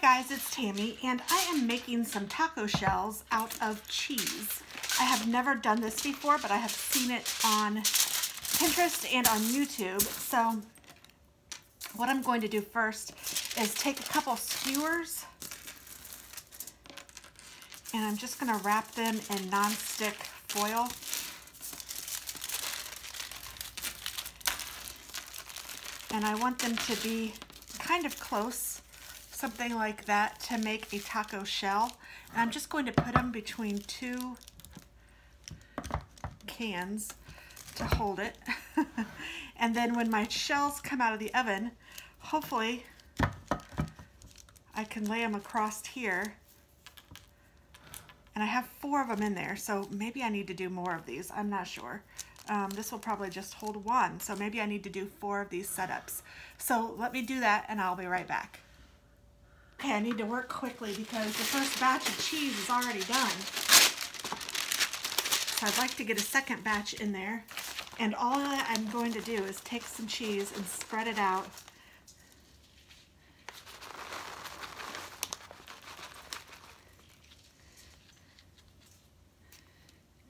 guys, it's Tammy, and I am making some taco shells out of cheese. I have never done this before, but I have seen it on Pinterest and on YouTube. So what I'm going to do first is take a couple skewers, and I'm just going to wrap them in non-stick foil. And I want them to be kind of close, something like that, to make a taco shell. And I'm just going to put them between two cans to hold it. And then when my shells come out of the oven, hopefully I can lay them across here. And I have 4 of them in there, so maybe I need to do more of these. I'm not sure. This will probably just hold 1, so maybe I need to do 4 of these setups. So let me do that and I'll be right back. Okay, I need to work quickly because the first batch of cheese is already done. So I'd like to get a second batch in there. And all that I'm going to do is take some cheese and spread it out.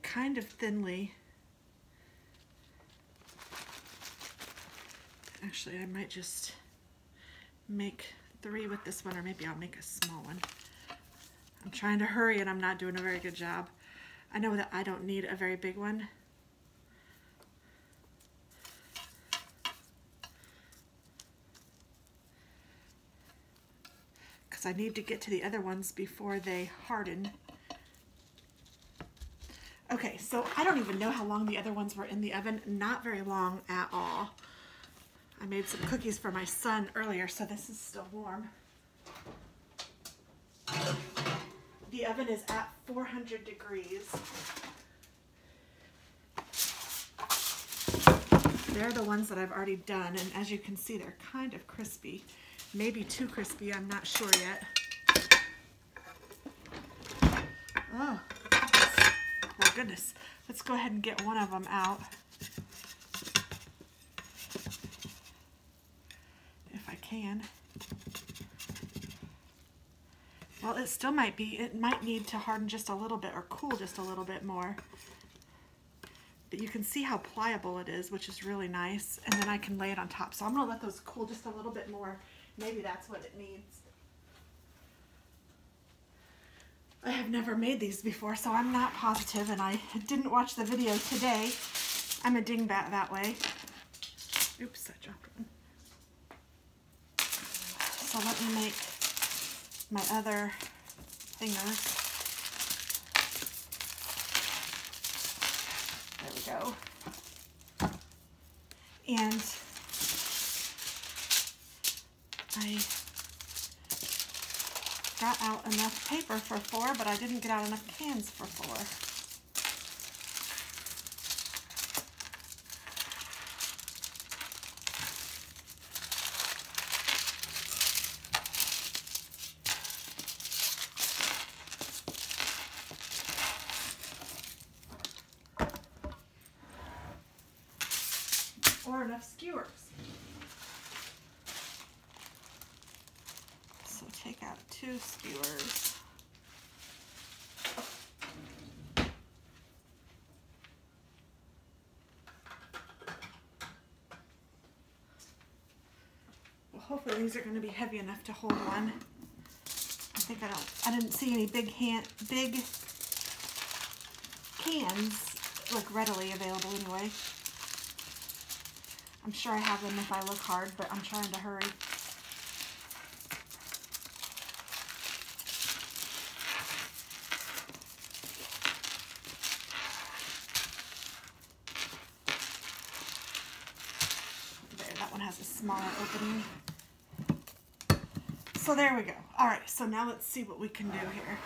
Kind of thinly. Actually, I might just make 3 with this one, or maybe I'll make a small one. I'm trying to hurry and I'm not doing a very good job. I know that I don't need a very big one. Because I need to get to the other ones before they harden. Okay, so I don't even know how long the other ones were in the oven. Not very long at all. I made some cookies for my son earlier, so this is still warm. The oven is at 400 degrees. They're the ones that I've already done, and as you can see, they're kind of crispy. Maybe too crispy, I'm not sure yet. Oh, my goodness. Let's go ahead and get one of them out. Can. Well, it still might be, it might need to harden just a little bit or cool just a little bit more. But you can see how pliable it is, which is really nice. And then I can lay it on top. So I'm going to let those cool just a little bit more. Maybe that's what it needs. I have never made these before, so I'm not positive, and I didn't watch the video today. I'm a dingbat that way. Oops, I dropped one. So let me make my other fingers. There we go. And I got out enough paper for 4, but I didn't get out enough cans for 4. Or enough skewers. So take out 2 skewers. Well, hopefully these are going to be heavy enough to hold one. I didn't see any big cans like readily available anyway. I'm sure I have them if I look hard, but I'm trying to hurry. There, that one has a smaller opening. So there we go. All right, so now let's see what we can do here.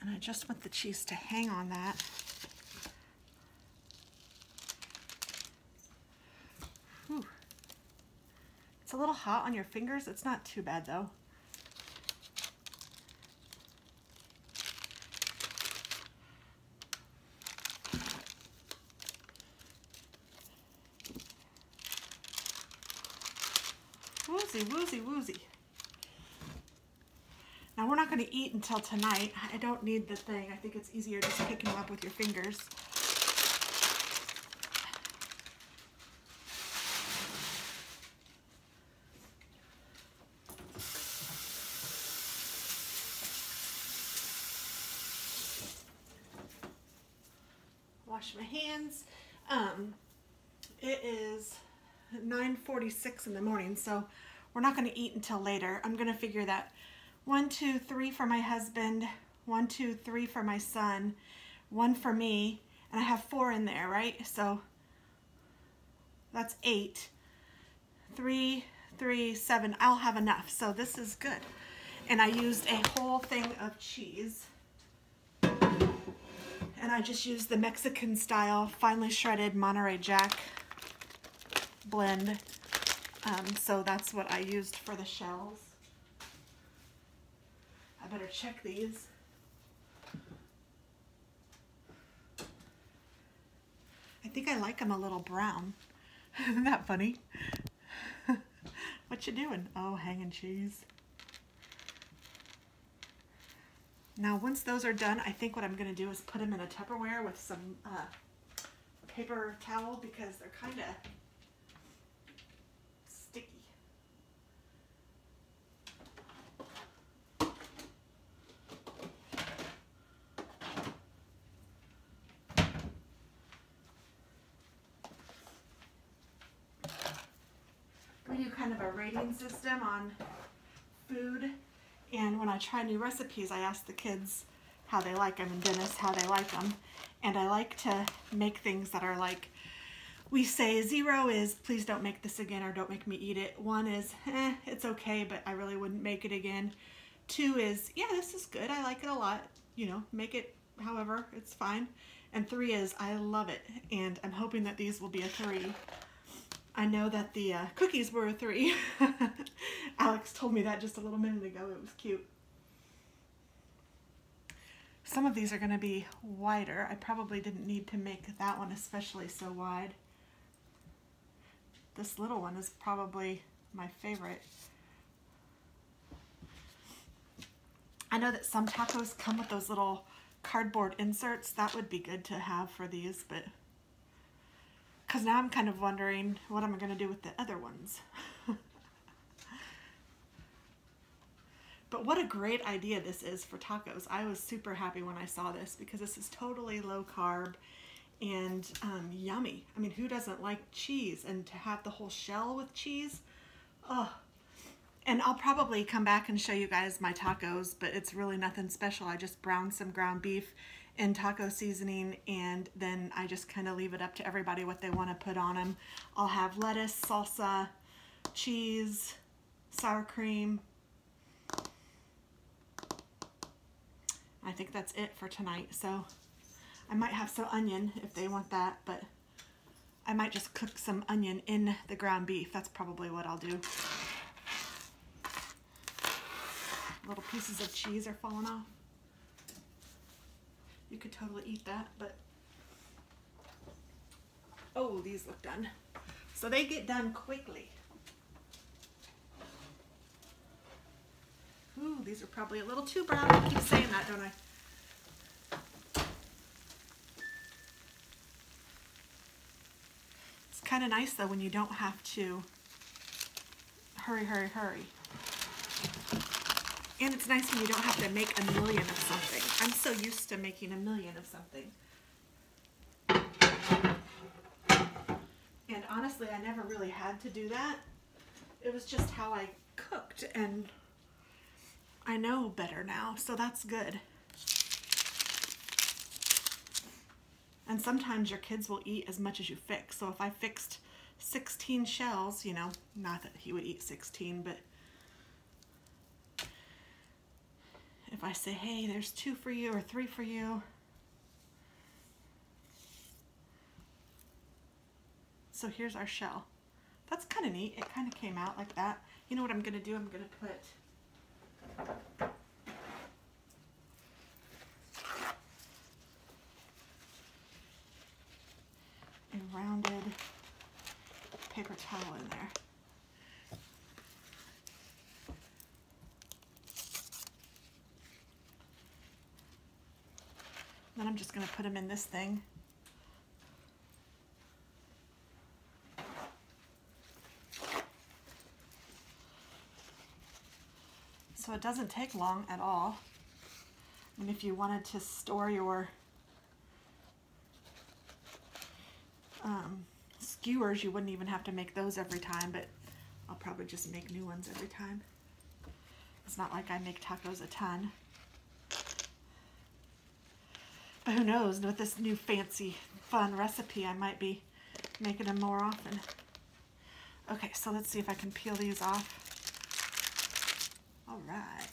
And I just want the cheese to hang on that. It's a little hot on your fingers. It's not too bad though. Woozy, woozy, woozy. Now we're not going to eat until tonight. I don't need the thing. I think it's easier just picking them up with your fingers. Wash my hands. It is 9:46 in the morning, so we're not going to eat until later. I'm going to figure that 1, 2, 3 for my husband, 1, 2, 3 for my son, 1 for me, and I have 4 in there, right? So that's 8. 3, 3, 7. I'll have enough, so this is good. And I used a whole thing of cheese. And I just used the Mexican style finely shredded Monterey Jack blend. So that's what I used for the shells. I better check these. I think I like them a little brown. Isn't that funny? What you doing? Oh, hanging cheese. Now, once those are done, I think what I'm going to do is put them in a Tupperware with some paper towel because they're kind of sticky. We do kind of a rating system on food. And when I try new recipes, I ask the kids how they like them and Dennis how they like them. And I like to make things that are like, we say 0 is, please don't make this again or don't make me eat it. 1 is, it's okay, but I really wouldn't make it again. 2 is, yeah, this is good. I like it a lot. You know, make it however, it's fine. And 3 is, I love it. And I'm hoping that these will be a 3. I know that the cookies were a 3. Alex told me that just a little minute ago. It was cute. Some of these are going to be wider. I probably didn't need to make that one especially so wide. This little one is probably my favorite. I know that some tacos come with those little cardboard inserts. That would be good to have for these, but because now I'm kind of wondering what am I going to do with the other ones. But what a great idea this is for tacos. I was super happy when I saw this because this is totally low carb and yummy. I mean, who doesn't like cheese? And to have the whole shell with cheese, oh. And I'll probably come back and show you guys my tacos, but it's really nothing special. I just browned some ground beef in taco seasoning, and then I just kind of leave it up to everybody what they want to put on them. I'll have lettuce, salsa, cheese, sour cream. I think that's it for tonight. So I might have some onion if they want that, but I might just cook some onion in the ground beef. That's probably what I'll do. Little pieces of cheese are falling off. You could totally eat that, but oh, these look done. So they get done quickly. Ooh, these are probably a little too brown. I keep saying that, don't I? It's kind of nice though when you don't have to hurry, hurry, hurry. And it's nice when you don't have to make a million of something. I'm so used to making a million of something. And honestly, I never really had to do that. It was just how I cooked, and I know better now, so that's good. And sometimes your kids will eat as much as you fix. So if I fixed 16 shells, you know, not that he would eat 16, but if I say, hey, there's 2 for you or 3 for you. So here's our shell. That's kind of neat. It kind of came out like that. You know what I'm going to do? I'm going to put a rounded paper towel in there. Then I'm just going to put them in this thing. So it doesn't take long at all. And if you wanted to store your skewers, you wouldn't even have to make those every time, but I'll probably just make new ones every time. It's not like I make tacos a ton. But who knows, with this new fancy fun recipe, I might be making them more often. Okay, so let's see if I can peel these off. All right.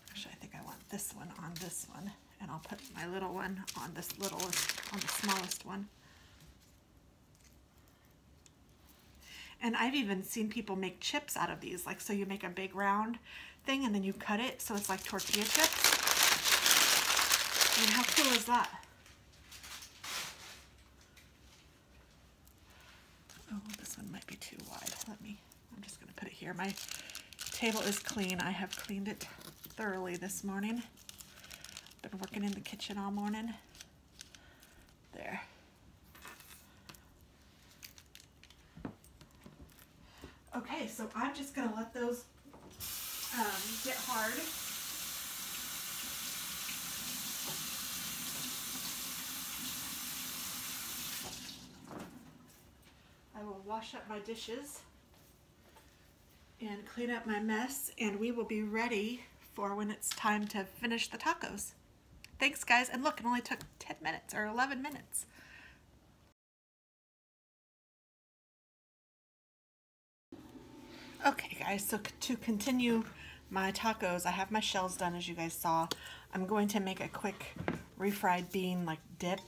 Actually, I think I want this one on this one, and I'll put my little one on this on the smallest one. And I've even seen people make chips out of these, like so you make a big round thing and then you cut it so it's like tortilla chips. I mean, how cool is that? Oh, this one might be too wide. I'm just gonna put it here. My table is clean. I have cleaned it thoroughly this morning. Been working in the kitchen all morning. There. Okay, so I'm just going to let those get hard. I will wash up my dishes and clean up my mess, and we will be ready for when it's time to finish the tacos. Thanks, guys. And look, it only took 10 minutes or 11 minutes. Okay guys, so to continue my tacos, I have my shells done as you guys saw. I'm going to make a quick refried bean like dip.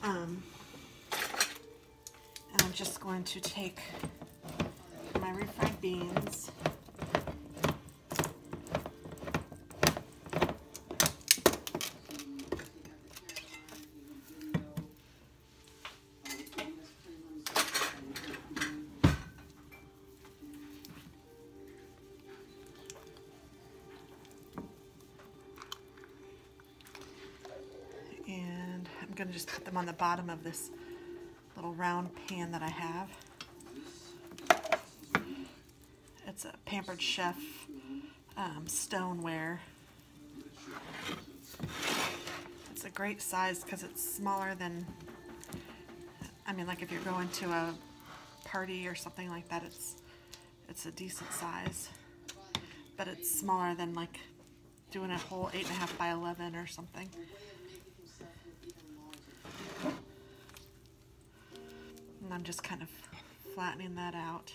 And I'm just going to take my refried beans. I'm going to just put them on the bottom of this little round pan that I have. It's a Pampered Chef stoneware. It's a great size because it's smaller than, I mean, like if you're going to a party or something like that, it's a decent size. But it's smaller than like doing a whole 8.5 by 11 or something. And I'm just kind of flattening that out.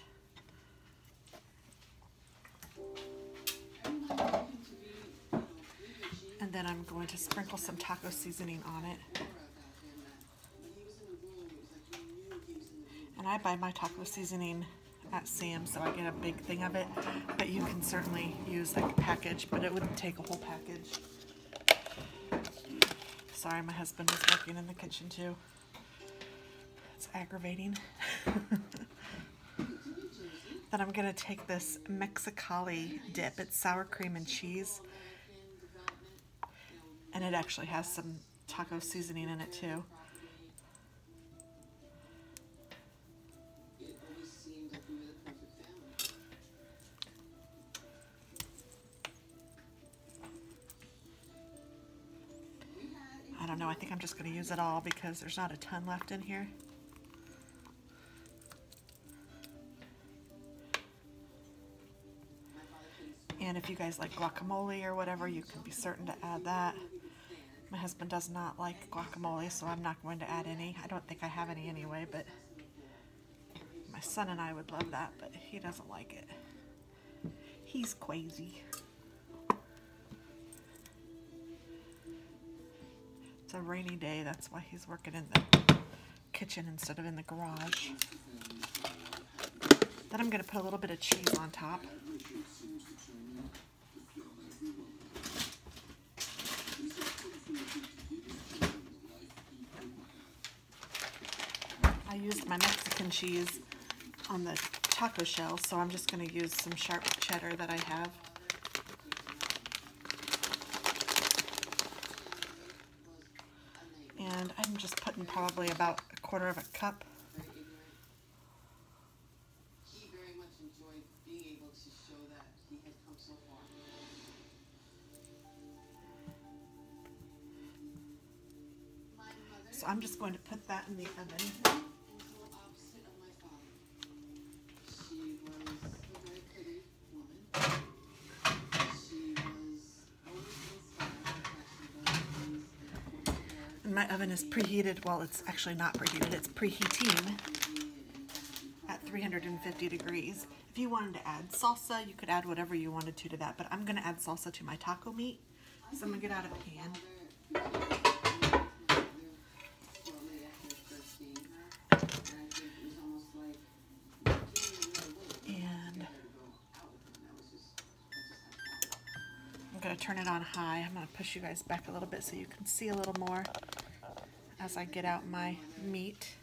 And then I'm going to sprinkle some taco seasoning on it. And I buy my taco seasoning at Sam's, so I get a big thing of it. But you can certainly use like a package, but it wouldn't take a whole package. Sorry, my husband was working in the kitchen too. It's aggravating. Then I'm gonna take this Mexicali dip. It's sour cream and cheese. And it actually has some taco seasoning in it too. I don't know, I think I'm just gonna use it all because there's not a ton left in here. And if you guys like guacamole or whatever, you can be certain to add that. My husband does not like guacamole, so I'm not going to add any. I don't think I have any anyway, but my son and I would love that, but he doesn't like it. He's crazy. It's a rainy day, that's why he's working in the kitchen instead of in the garage. Then I'm going to put a little bit of cheese on top. I used my Mexican cheese on the taco shell, so I'm just going to use some sharp cheddar that I have. And I'm just putting probably about 1/4 of a cup. So I'm just going to put that in the oven. And my oven is preheated. Well, it's actually not preheated. It's preheating at 350 degrees. If you wanted to add salsa, you could add whatever you wanted to that. But I'm going to add salsa to my taco meat. So I'm going to get out a pan. And I'm going to turn it on high. I'm going to push you guys back a little bit so you can see a little more as I get out my meat.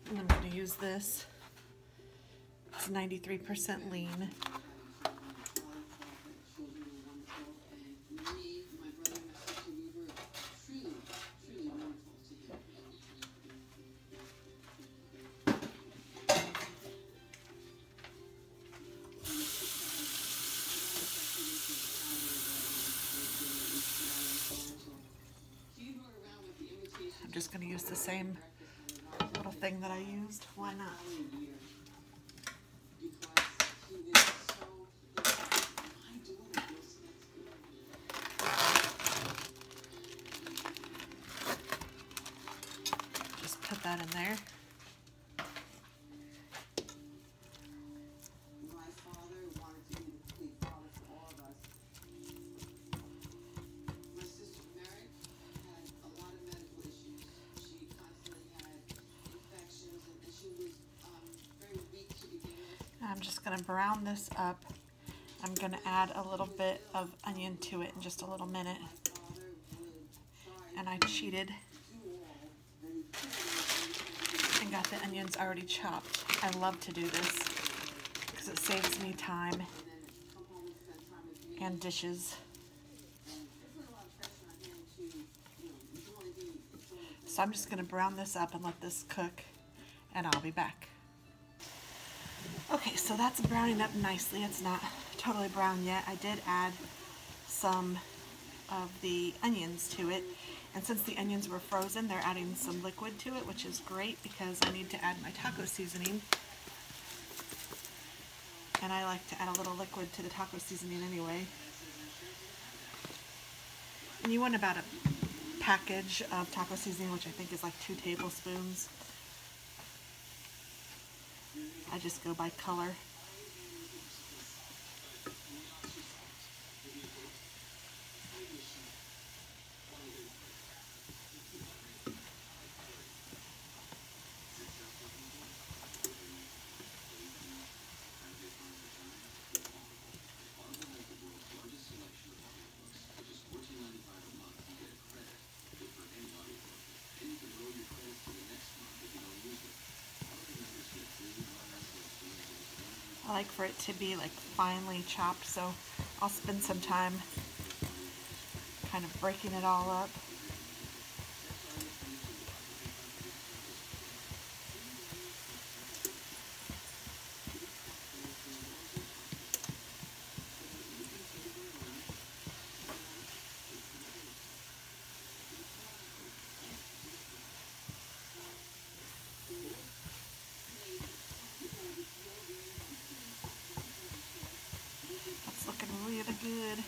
And I'm going to use this. It's 93% lean. I'm just going to use the same little thing that I used. Why not? Just put that in there. I'm just going to brown this up. I'm going to add a little bit of onion to it in just a little minute. And I cheated and got the onions already chopped. I love to do this because it saves me time and dishes. So I'm just going to brown this up and let this cook, and I'll be back. Okay, so that's browning up nicely. It's not totally brown yet. I did add some of the onions to it, and since the onions were frozen, they're adding some liquid to it, which is great because I need to add my taco seasoning. And I like to add a little liquid to the taco seasoning anyway. And you want about a package of taco seasoning, which I think is like 2 tablespoons. I just go by color. I like for it to be like finely chopped, so I'll spend some time kind of breaking it all up. good.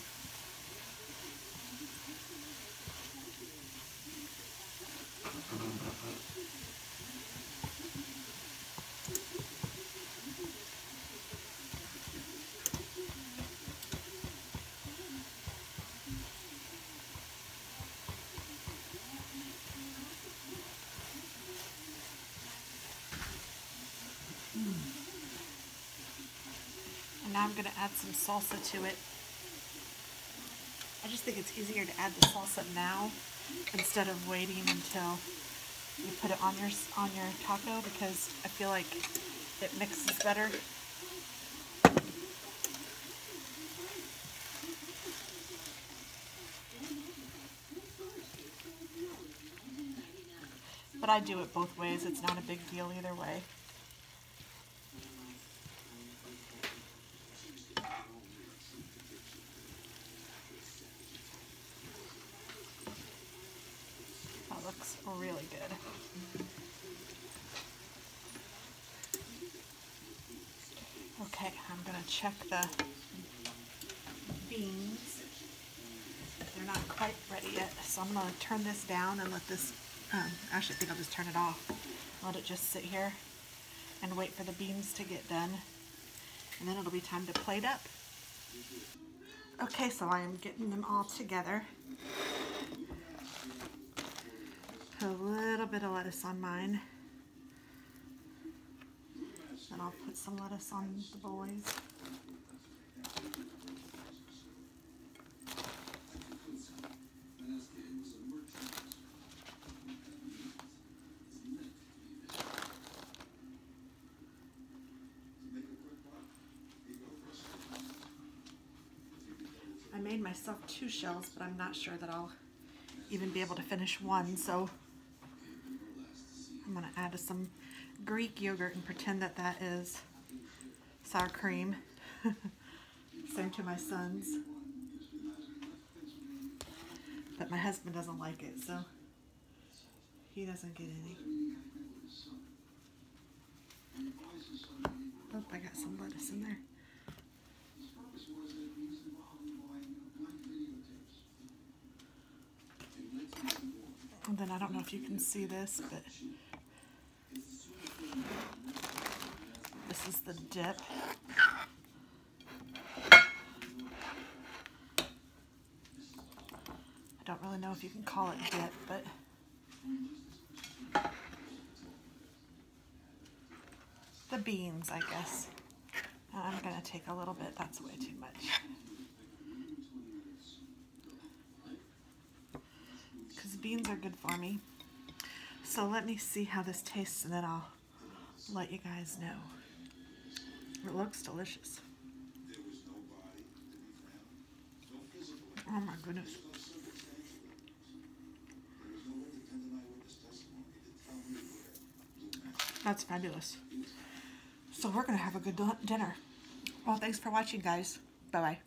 And now I'm going to add some salsa to it. I just think it's easier to add the salsa now instead of waiting until you put it on your taco, because I feel like it mixes better. But I do it both ways. It's not a big deal either way. That looks really good. Okay, I'm going to check the beans. They're not quite ready yet, so I'm going to turn this down and let this, actually I think I'll just turn it off. Let it just sit here and wait for the beans to get done. And then it'll be time to plate up. Okay, so I am getting them all together. Put a little bit of lettuce on mine. And I'll put some lettuce on the boys. I made myself 2 shells, but I'm not sure that I'll even be able to finish one, so I'm going to add some Greek yogurt and pretend that that is sour cream. Same to my sons. But my husband doesn't like it, so he doesn't get any. Oh, I got some lettuce in there. And then I don't know if you can see this, but this is the dip. I don't really know if you can call it dip, but the beans, I guess. I'm going to take a little bit. That's way too much. Because beans are good for me. So let me see how this tastes, and then I'll let you guys know. It looks delicious. Oh my goodness. That's fabulous. So we're going to have a good dinner. Well, thanks for watching, guys. Bye-bye.